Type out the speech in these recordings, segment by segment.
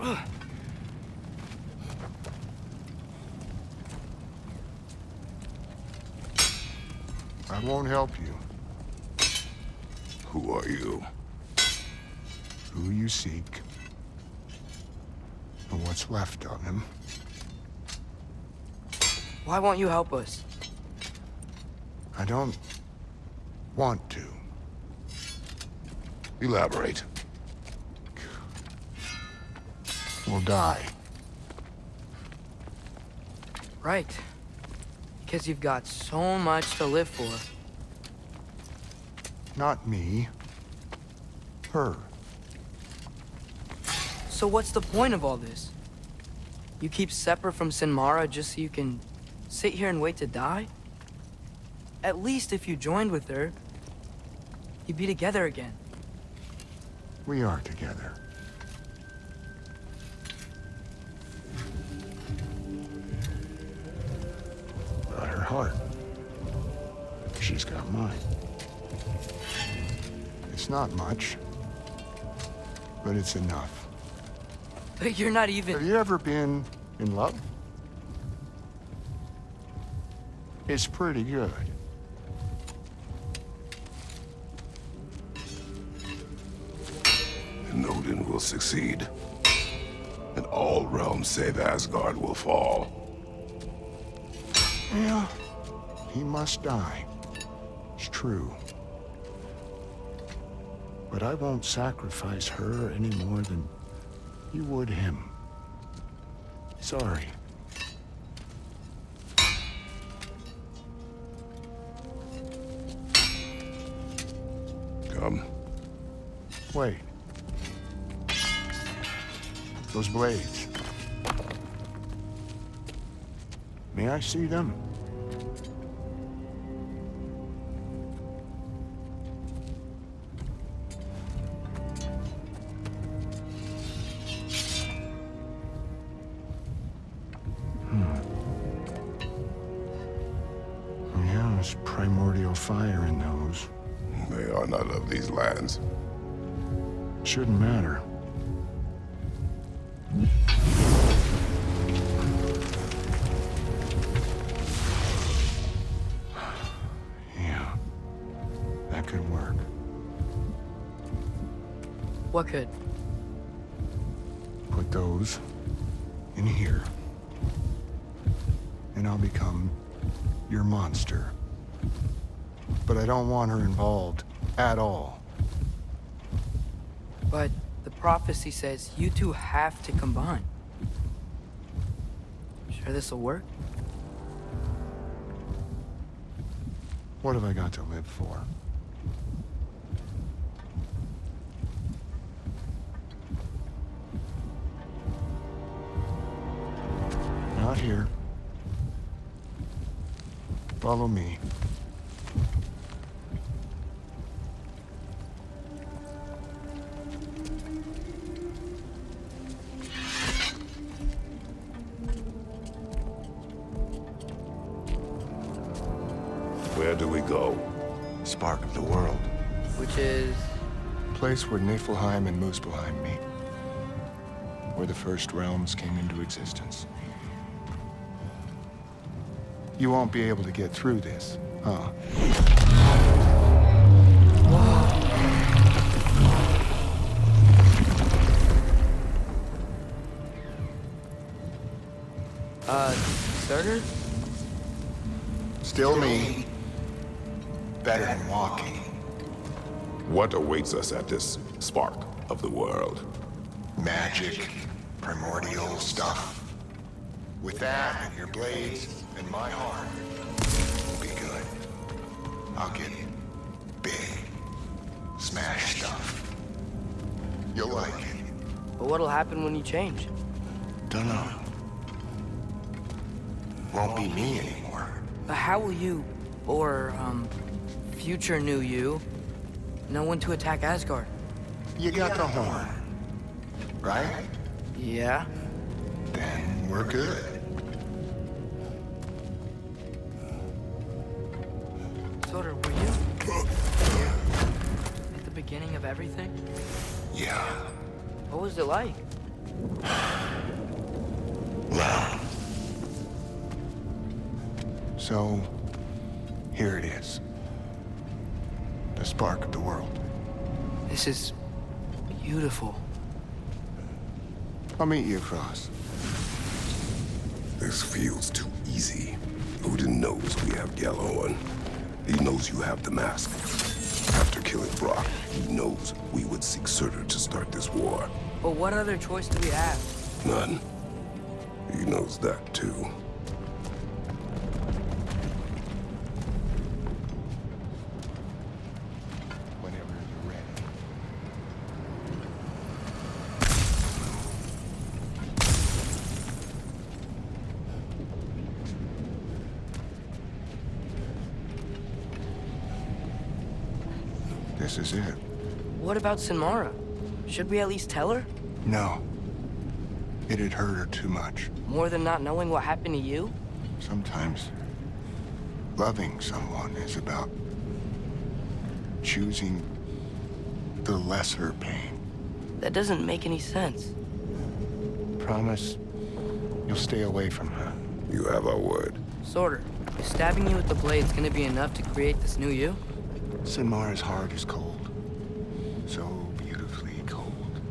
I won't help you. Who are you? Who you seek, and what's left of him. Why won't you help us? I don't want to. Elaborate. We'll die. Right. Because you've got so much to live for. Not me. Her. So what's the point of all this? You keep separate from Sinmara just so you can sit here and wait to die? At least if you joined with her, you'd be together again. We are together. Got her heart. She's got mine. It's not much, but it's enough. But you're not Have even... you ever been in love? It's pretty good. And Odin will succeed. And all realms save Asgard will fall. Yeah, he must die. It's true. But I won't sacrifice her any more than you would him. Sorry. Come. Wait. Those blades. May I see them? Yeah, there's primordial fire in those. They are not of these lands. Shouldn't matter. Yeah, that could work. What could? Put those in here, and I'll become your monster. But I don't want her involved at all. But the prophecy says you two have to combine. Sure this'll work? What have I got to live for? Not here. Follow me. Where do we go? Spark of the world. Which is... Place where Niflheim and Muspelheim meet. Where the first realms came into existence. You won't be able to get through this, huh? Surtur? Still me. Better than walking. What awaits us at this spark of the world? Magic, primordial stuff. With that and your blades and my heart, we'll be good. I'll get big. Smash stuff. You'll like it. But what'll happen when you change? Dunno. Won't be me anymore. But how will you, or, future new you, know when to attack Asgard? You got the horn, right? Yeah? Then we're good. Surtur, were you at the beginning of everything? Yeah. What was it like? Well. So, here it is. The spark of the world. This is beautiful. I'll meet you across. This feels too easy. Odin knows we have Gjallarhorn. He knows you have the mask. After killing Brock, he knows we would seek Surtur to start this war. But what other choice do we have? None. He knows that too. Whenever you're ready. This is it. What about Sinmara? Should we at least tell her? No. It'd hurt her too much. More than not knowing what happened to you? Sometimes loving someone is about choosing the lesser pain. That doesn't make any sense. Promise you'll stay away from her. You have our word. Sorter, is stabbing you with the blade's gonna be enough to create this new you? Sinmara's heart is cold. So beautifully cold.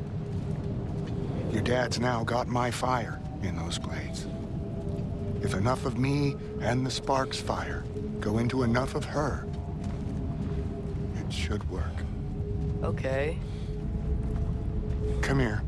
Your dad's now got my fire in those blades. If enough of me and the spark's fire go into enough of her, it should work. Okay. Come here.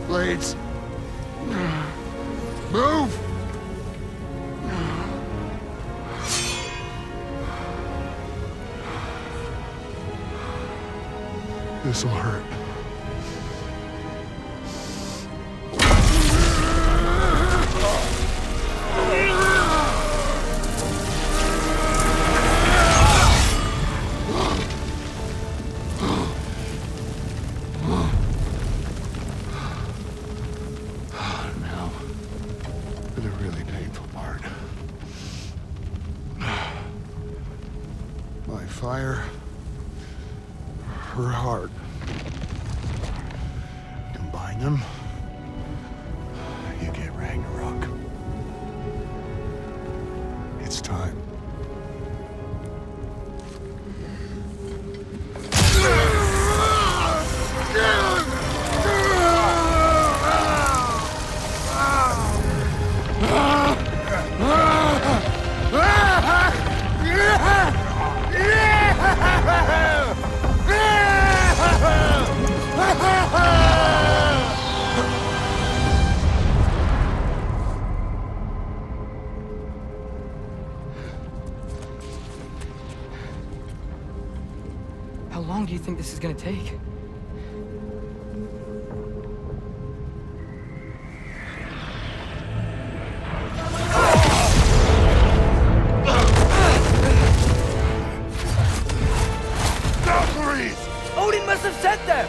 Blades. Move! This'll hurt. Now, for the really painful part. My fire, her heart. Combine them, you get Ragnarok. It's time. How long do you think this is gonna take? Breathe! Odin must have sent them!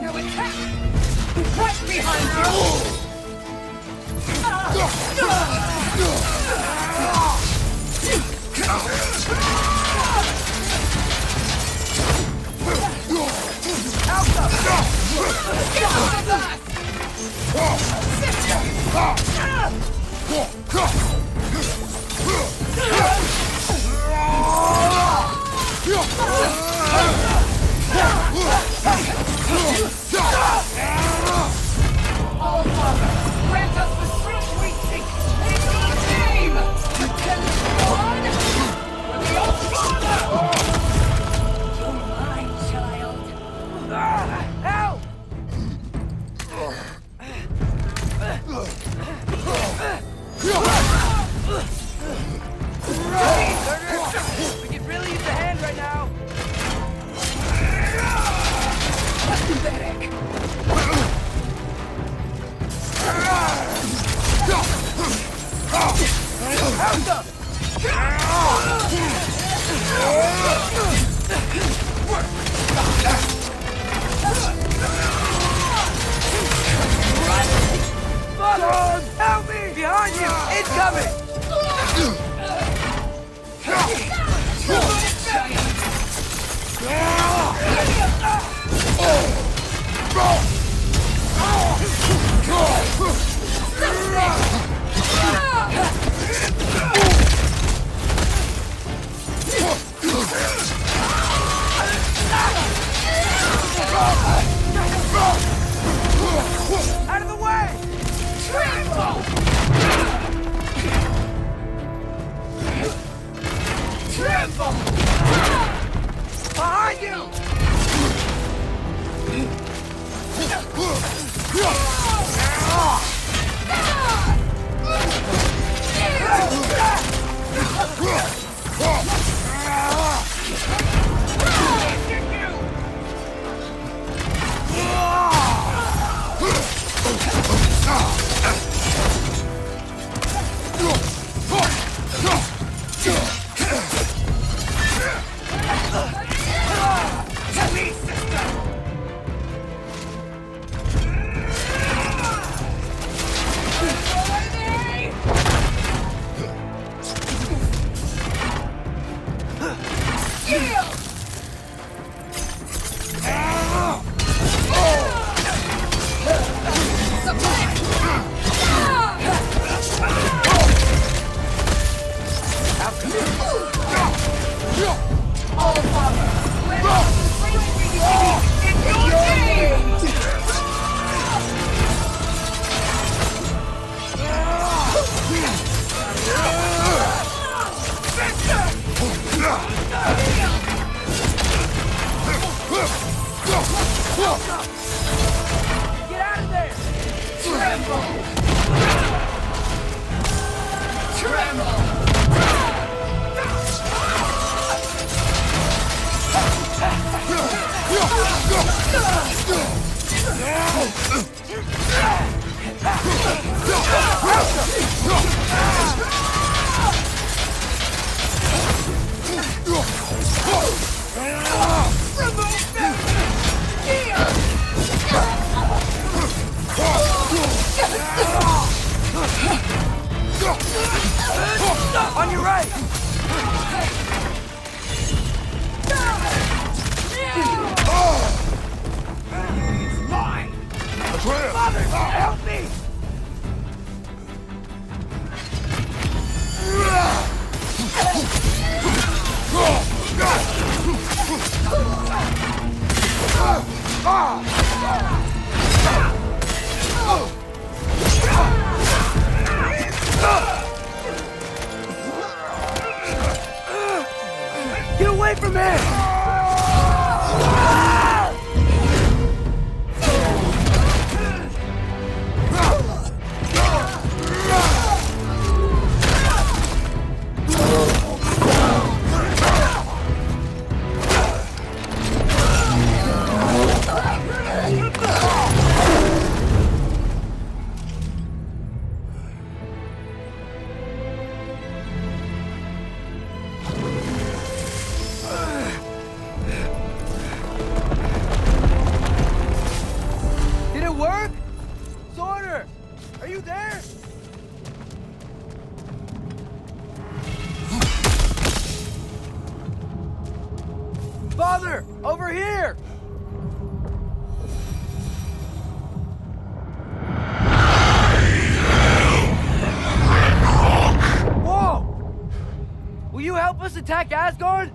Now attack! Right behind All Father, grant us the strength we We could really use a hand right now. Pathetic. Father, help me! Behind you! Incoming! Out of the way! Trample! Trample! Behind you! Get out of there! Tremble! Tremble! On your right! Mine! Father, help me! Get away from him! Did it work? Sorter! Are you there? Father! Over here! Whoa! Will you help us attack Asgard?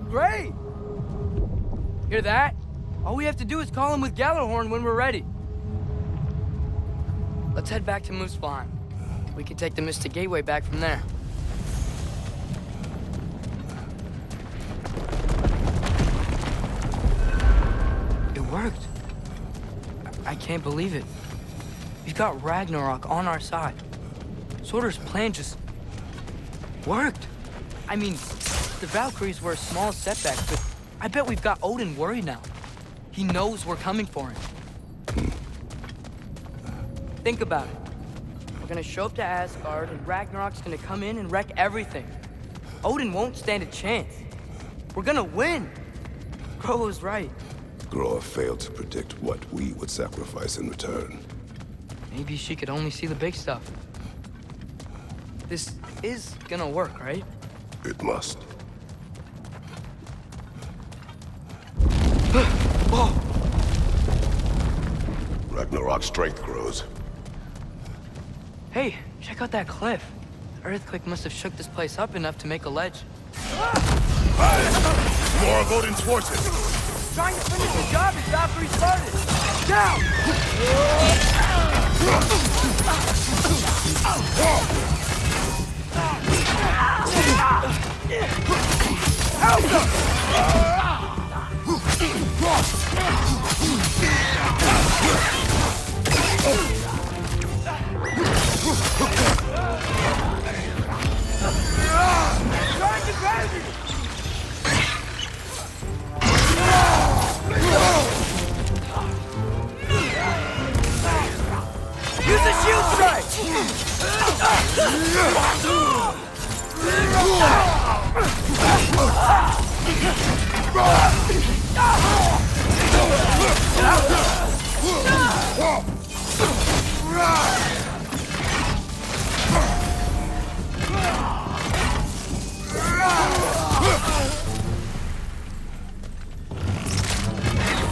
Great! Hear that? All we have to do is call him with Gjallarhorn when we're ready. Let's head back to Muspelheim. We can take the Mystic Gateway back from there. worked. I can't believe it. We've got Ragnarok on our side. Sorter's plan just worked. I mean, the Valkyries were a small setback, but I bet we've got Odin worried now. He knows we're coming for him. Think about it. We're gonna show up to Asgard, and Ragnarok's gonna come in and wreck everything. Odin won't stand a chance. We're gonna win. Groa was right. Groa failed to predict what we would sacrifice in return. Maybe she could only see the big stuff. This is gonna work, right? It must. Whoa! Ragnarok's strength grows. Hey, check out that cliff. The earthquake must have shook this place up enough to make a ledge. More of Odin's forces! Trying to finish the job as Valkyrie started! Down! Trying to grab it! Use a shield strike!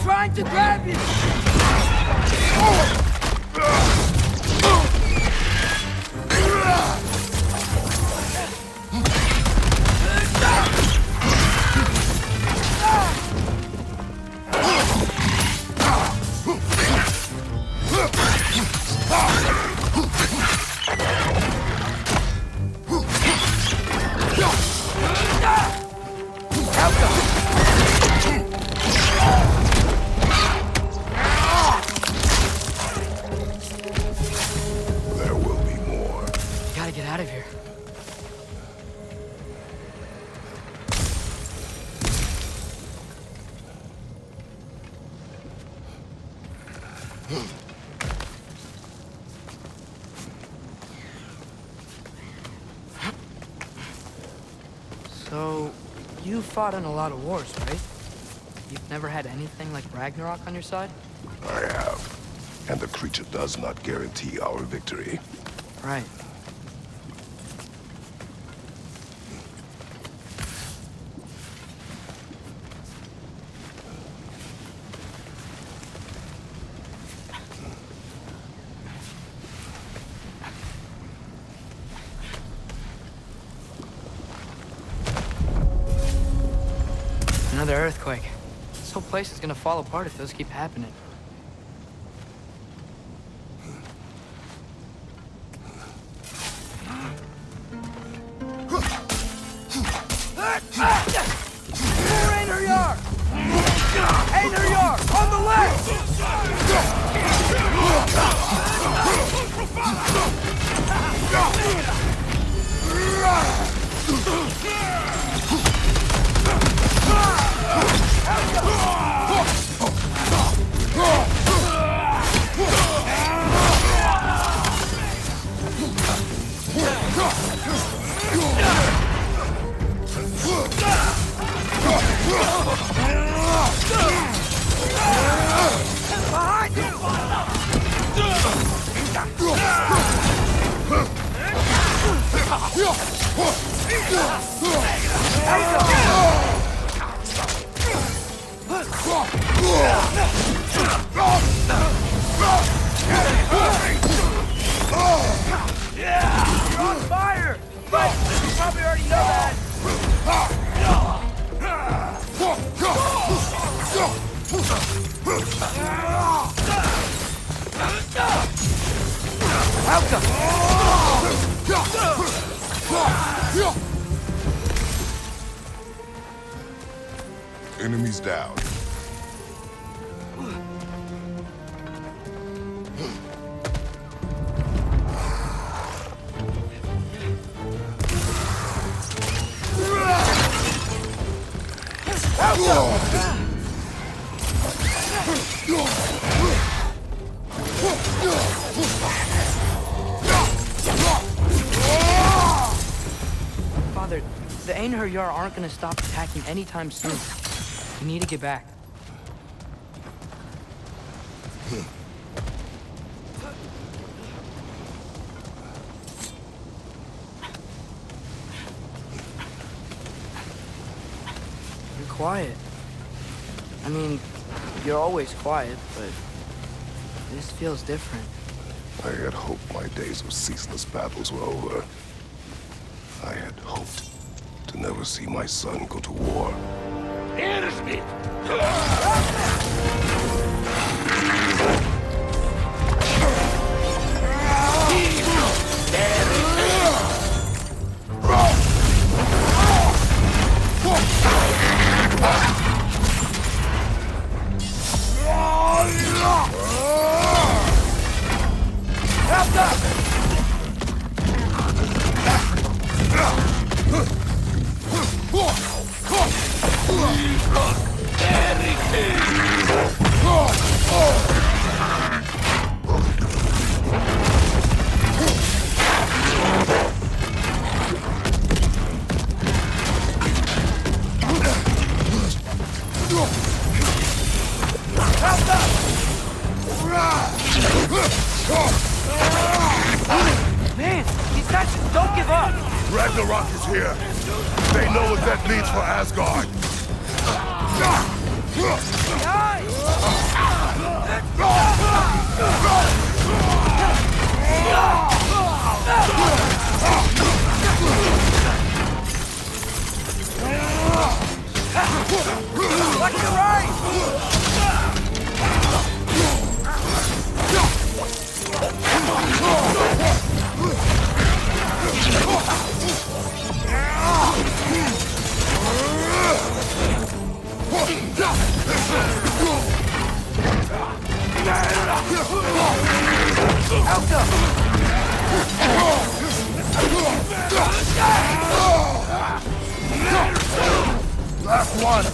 Trying to grab you! There will be more. Gotta get out of here. So, you fought in a lot of wars, right? You've never had anything like Ragnarok on your side? I have. And the creature does not guarantee our victory. Right. Another earthquake. This whole place is gonna fall apart if those keep happening. On the left! Behind You're on fire! But you probably already know that. Enemies down. Father, the Einherjar aren't gonna stop attacking anytime soon. We need to get back. You're quiet. I mean, you're always quiet, but this feels different. I had hoped my days of ceaseless battles were over. I had hoped to never see my son go to war. Man, these guys just don't give up! Ragnarok is here. They know what that means for Asgard. Watch your right! Last one.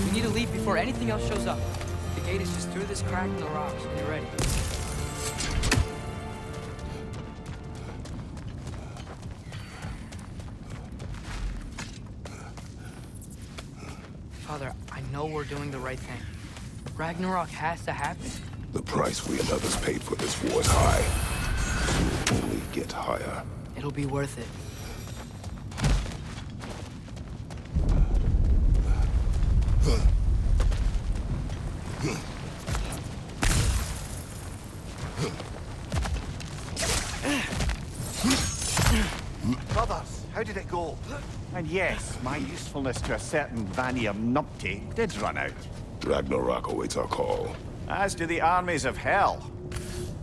We need to leave before anything else shows up. The gate is just through this crack in the rocks when you're ready. Father, I know we're doing the right thing. Ragnarok has to happen. The price we and others paid for this war is high. It will only get higher. It'll be worth it. Brothers, how did it go? And yes, my usefulness to a certain Vanir numpty did run out. Ragnarok awaits our call. As do the armies of hell.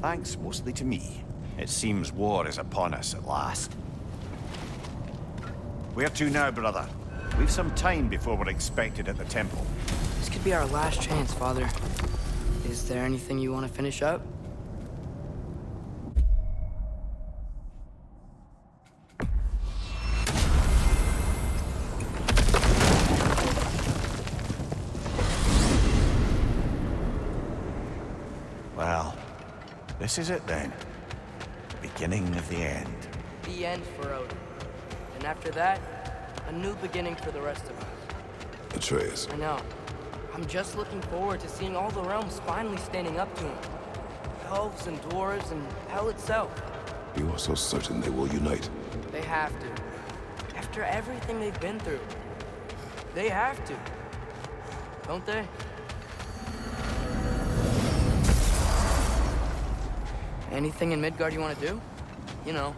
Thanks mostly to me. It seems war is upon us at last. Where to now, brother? We've some time before we're expected at the temple. This could be our last chance, Father. Is there anything you want to finish up? Well, this is it then. Beginning of the end. The end for Odin. And after that, a new beginning for the rest of us. Atreus, I know. I'm just looking forward to seeing all the realms finally standing up to him. Elves and dwarves and hell itself. you are so certain they will unite. They have to. After everything they've been through. They have to. Don't they? Anything in Midgard you want to do? You know,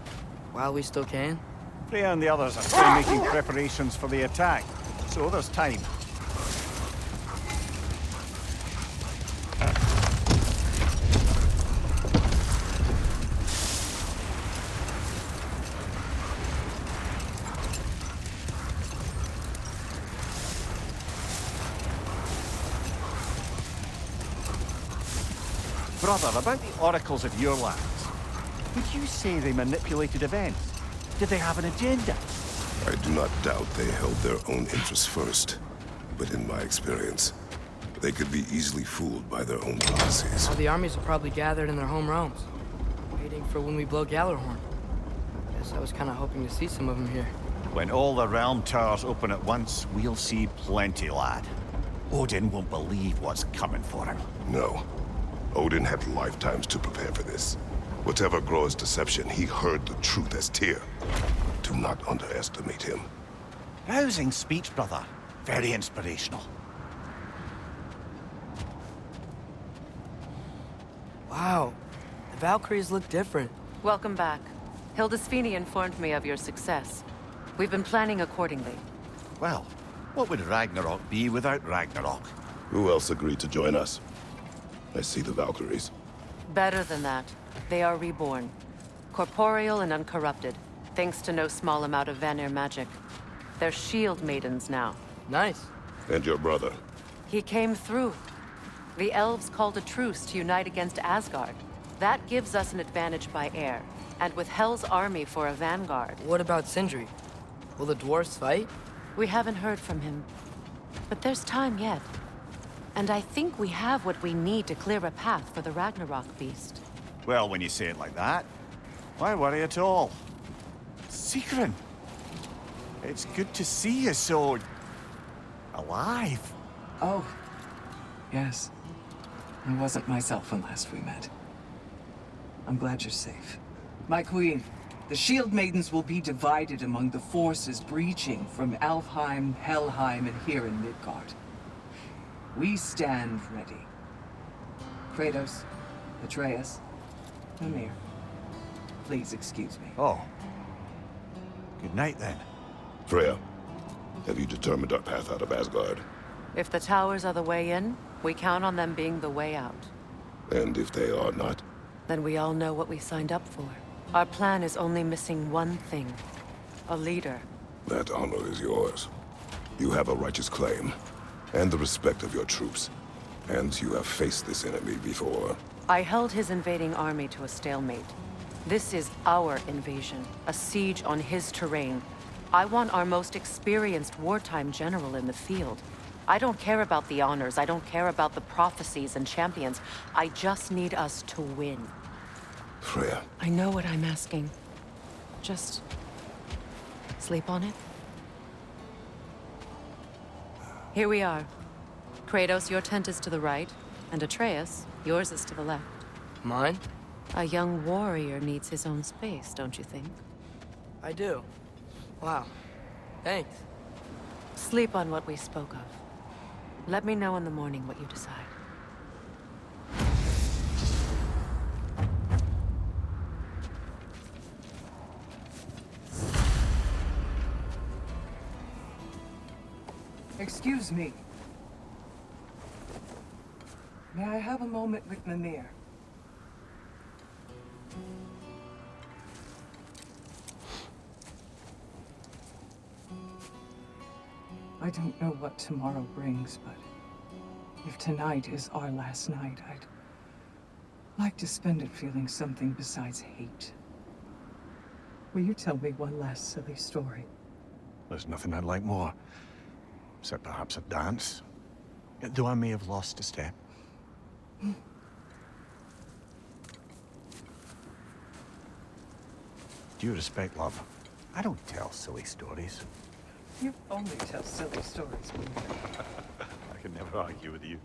while we still can. Freya and the others are still making preparations for the attack, so there's time. Brother, about the oracles of your lands, would you say they manipulated events? Did they have an agenda? I do not doubt they held their own interests first. But in my experience, they could be easily fooled by their own policies. All the armies are probably gathered in their home realms, waiting for when we blow Gallarhorn. Guess I was kind of hoping to see some of them here. When all the realm towers open at once, we'll see plenty, lad. Odin won't believe what's coming for him. No. Odin had lifetimes to prepare for this. Whatever Groa's deception, he heard the truth as Tyr. Do not underestimate him. Rousing speech, brother. Very inspirational. Wow, the Valkyries look different. Welcome back. Hildisfini informed me of your success. We've been planning accordingly. Well, what would Ragnarok be without Ragnarok? Who else agreed to join us? I see the Valkyries. Better than that. They are reborn. Corporeal and uncorrupted, thanks to no small amount of Vanir magic. They're shield maidens now. Nice. And your brother. He came through. The elves called a truce to unite against Asgard. That gives us an advantage by air. And with Hel's army for a vanguard. What about Sindri? Will the dwarves fight? We haven't heard from him. But there's time yet. And I think we have what we need to clear a path for the Ragnarok beast. Well, when you say it like that, why worry at all? Sigrun! It's good to see you so... alive. Oh, yes. I wasn't myself when last we met. I'm glad you're safe. My queen, the Shield Maidens will be divided among the forces breaching from Alfheim, Helheim, and here in Midgard. We stand ready. Kratos, Atreus, Mimir, please excuse me. Oh. Good night, then. Freya, have you determined our path out of Asgard? If the towers are the way in, we count on them being the way out. And if they are not? Then we all know what we signed up for. Our plan is only missing one thing. A leader. That honor is yours. You have a righteous claim, and the respect of your troops. And you have faced this enemy before. I held his invading army to a stalemate. This is our invasion, a siege on his terrain. I want our most experienced wartime general in the field. I don't care about the honors, I don't care about the prophecies and champions. I just need us to win. Freya. I know what I'm asking. Just... sleep on it? Here we are. Kratos, your tent is to the right, and Atreus, yours is to the left. Mine? A young warrior needs his own space, don't you think? I do. Wow. Thanks. Sleep on what we spoke of. Let me know in the morning what you decide. Excuse me. May I have a moment with Mimir? I don't know what tomorrow brings, but if tonight is our last night, I'd like to spend it feeling something besides hate. Will you tell me one last silly story? There's nothing I'd like more. Except perhaps a dance. Though I may have lost a step. Due respect, love. I don't tell silly stories. You only tell silly stories, Mimir. I can never argue with you.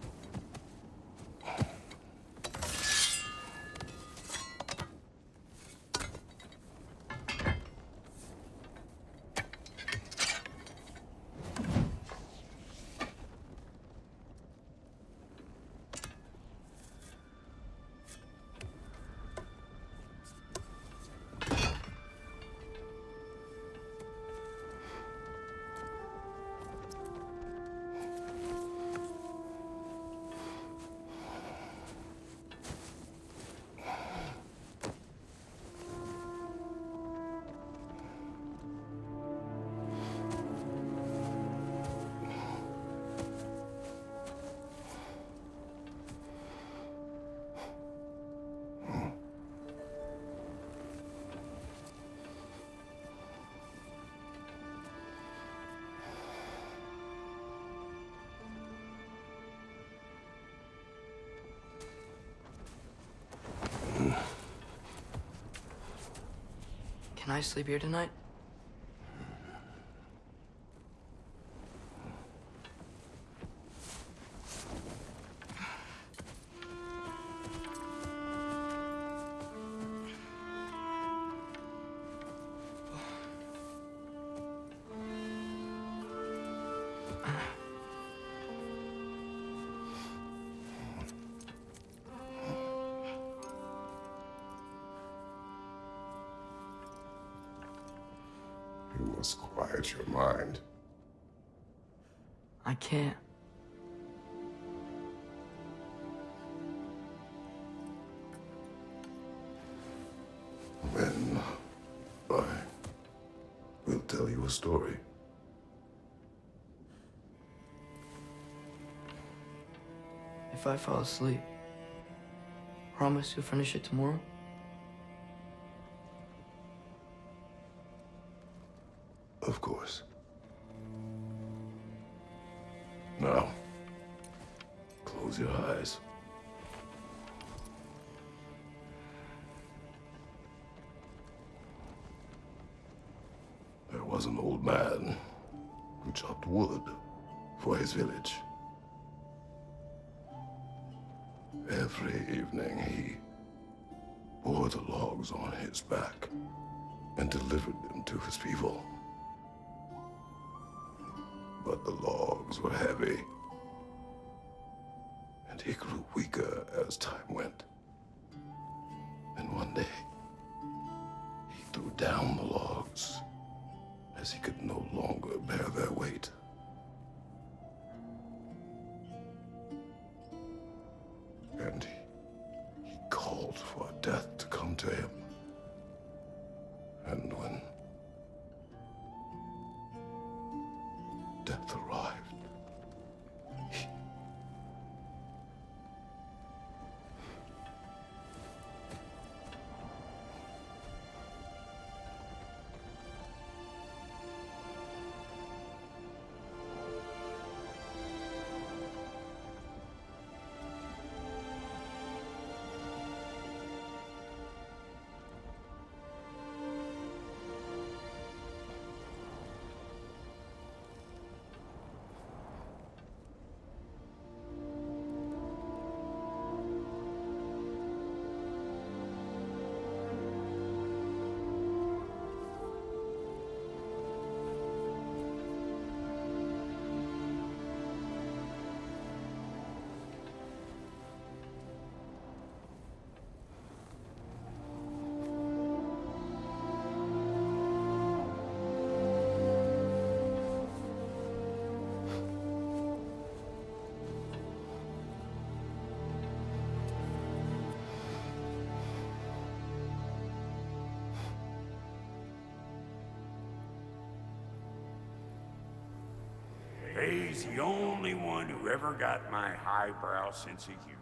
Can I sleep here tonight? You must quiet your mind. I can't. Then I will tell you a story. If I fall asleep, promise you'll finish it tomorrow? Of course. Now, close your eyes. There was an old man who chopped wood for his village. Every evening he bore the logs on his back and delivered them to his people. But the logs were heavy, and he grew weaker as time went. And one day, he threw down the logs as he could no longer bear their weight. And he called for death to come to him. And when death arrived, He's the only one who ever got my highbrow sense of humor.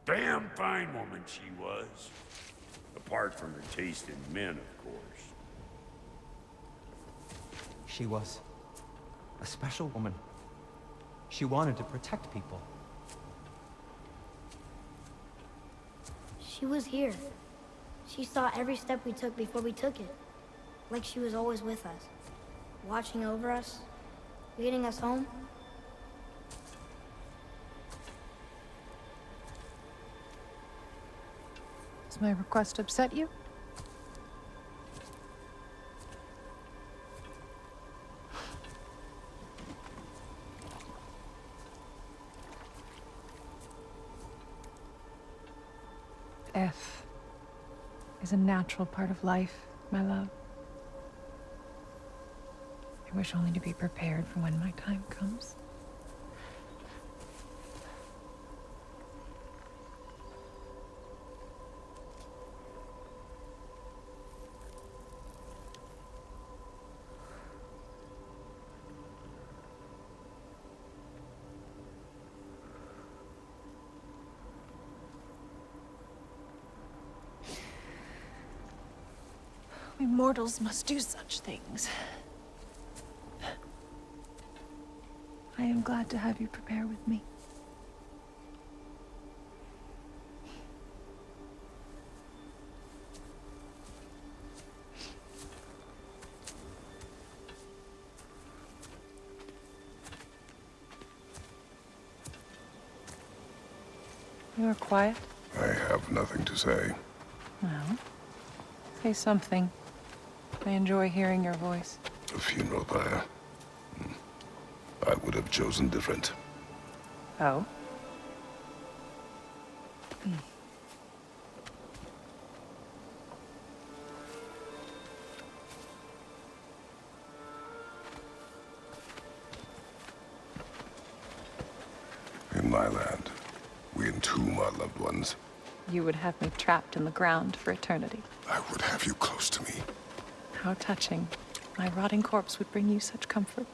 Damn fine woman she was. Apart from her taste in men, of course. She was a special woman. She wanted to protect people. She was here. She saw every step we took before we took it. Like she was always with us. Watching over us. Leading us home. Does my request upset you? Death is a natural part of life, my love. I wish only to be prepared for when my time comes. We mortals must do such things. I am glad to have you prepare with me. You are quiet. I have nothing to say. Well, say something. I enjoy hearing your voice. A funeral pyre. I would have chosen different. Oh? In my land, we entomb our loved ones. You would have me trapped in the ground for eternity. I would have you close to me. How touching. My rotting corpse would bring you such comfort.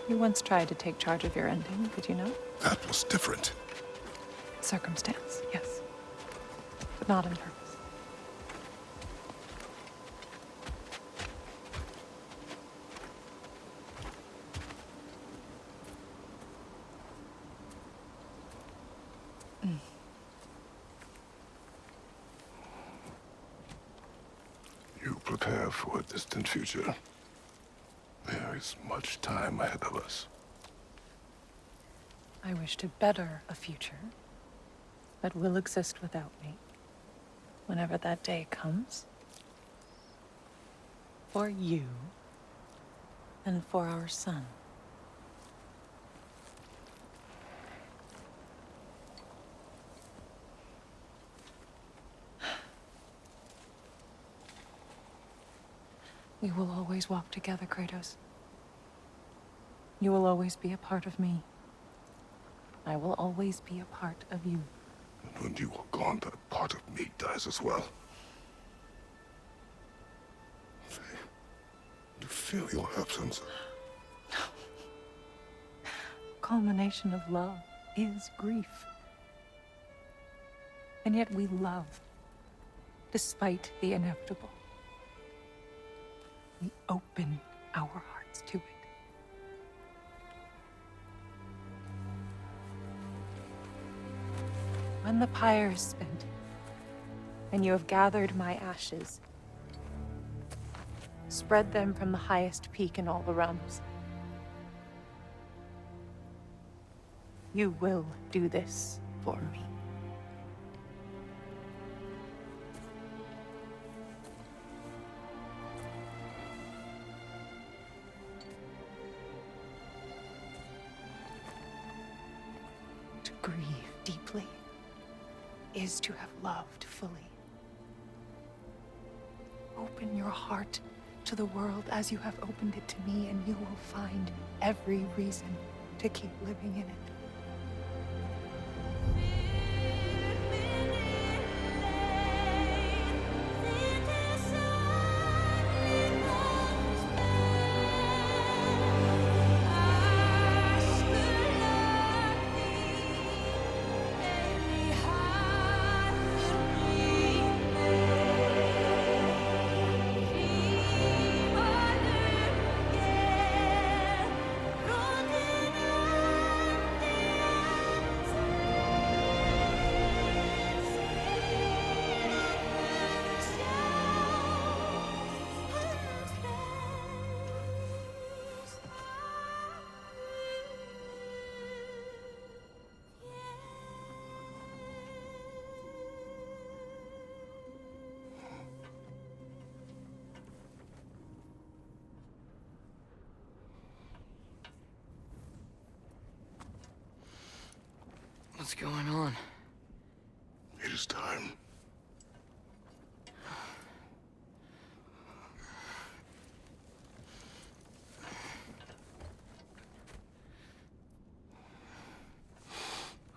You once tried to take charge of your ending, did you know? That was different. Circumstance, yes. But not in purpose. You prepare for a distant future. There is much time ahead of us. I wish to better a future that will exist without me, whenever that day comes. For you, and for our son. We will always walk together, Kratos. You will always be a part of me. I will always be a part of you. And when you are gone, that part of me dies as well. You feel your absence. Culmination of love is grief. And yet we love, despite the inevitable. We open our hearts to it. When the pyre is spent, and you have gathered my ashes, spread them from the highest peak in all the realms. You will do this for me. To grieve deeply is to have loved fully. Open your heart to the world as you have opened it to me, and you will find every reason to keep living in it. What's going on? It is time.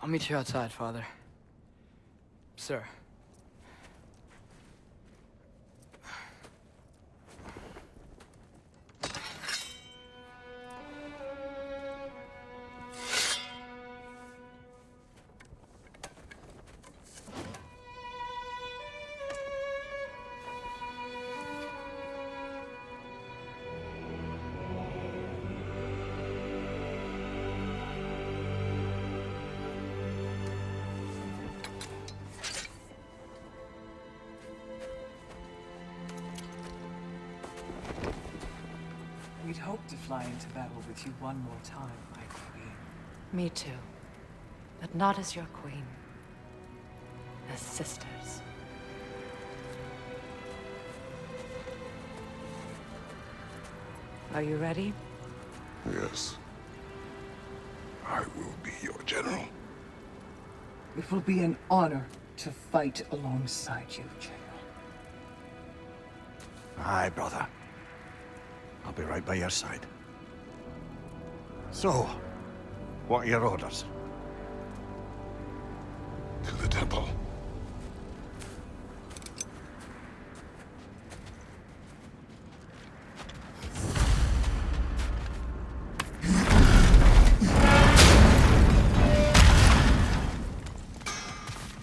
I'll meet you outside, Father. Sir. to fly into battle with you one more time, my queen. Me too. But not as your queen. As sisters. Are you ready? Yes. I will be your general. It will be an honor to fight alongside you, General. Aye, brother. I'll be right by your side. So, what are your orders? To the temple.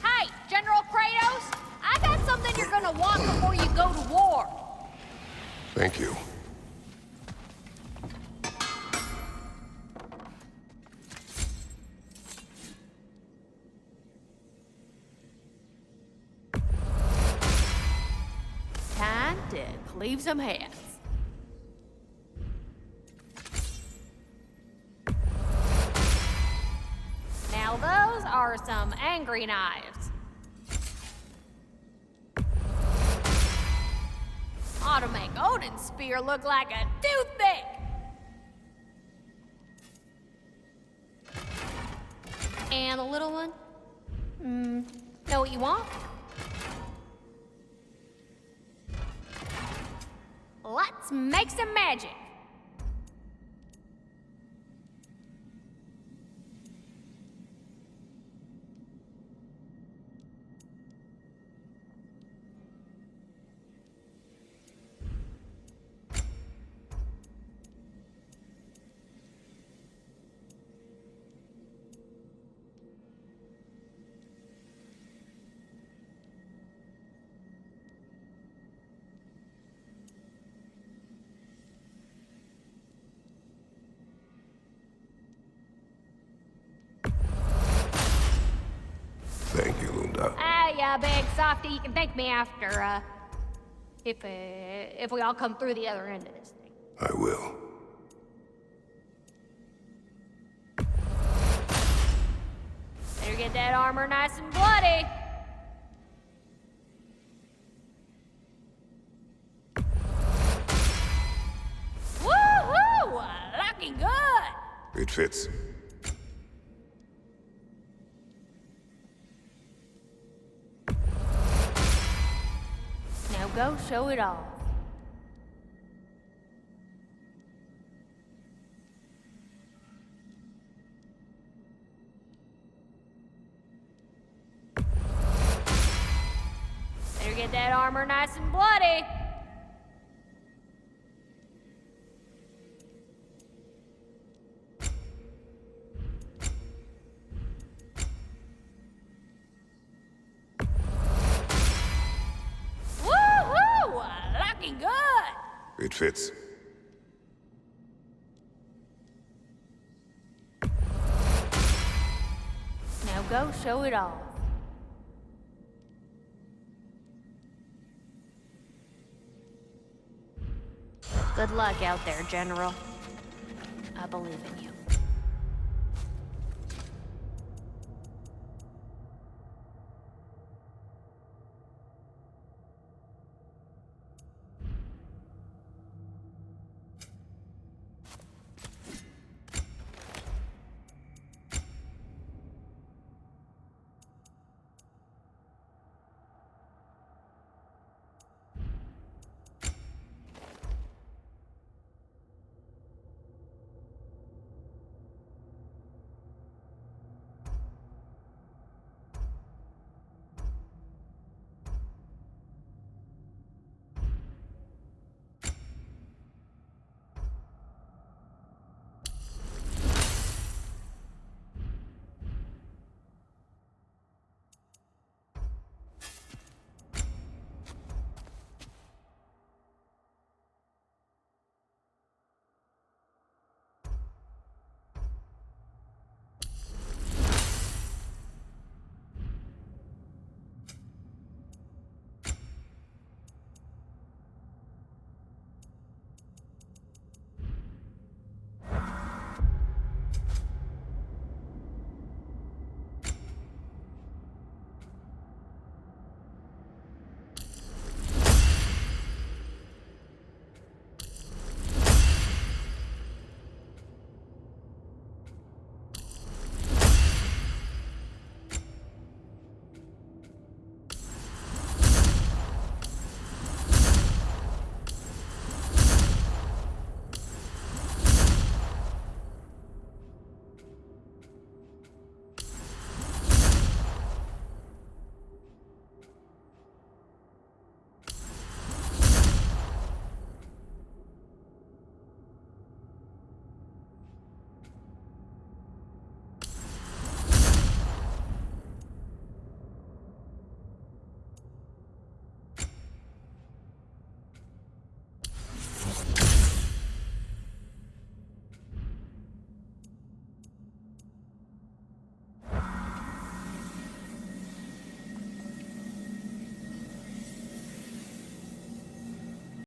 Hey, General Kratos! I got something you're gonna want before you go to war! Thank you. Time to cleave some heads. Now those are some angry knives. Ought to make Odin's spear look like a toothpick! And a little one? Know what you want? Let's make some magic! Thank you, Lunda. Ah, yeah, big softy, you can thank me after, if we all come through the other end of this thing. I will. Better get that armor nice and bloody. Woohoo! Looking good! It fits. Now go show it off. Better get that armor nice and bloody. Woohoo! Looking good! It fits. Now go show it off. Good luck out there, General. I believe in you.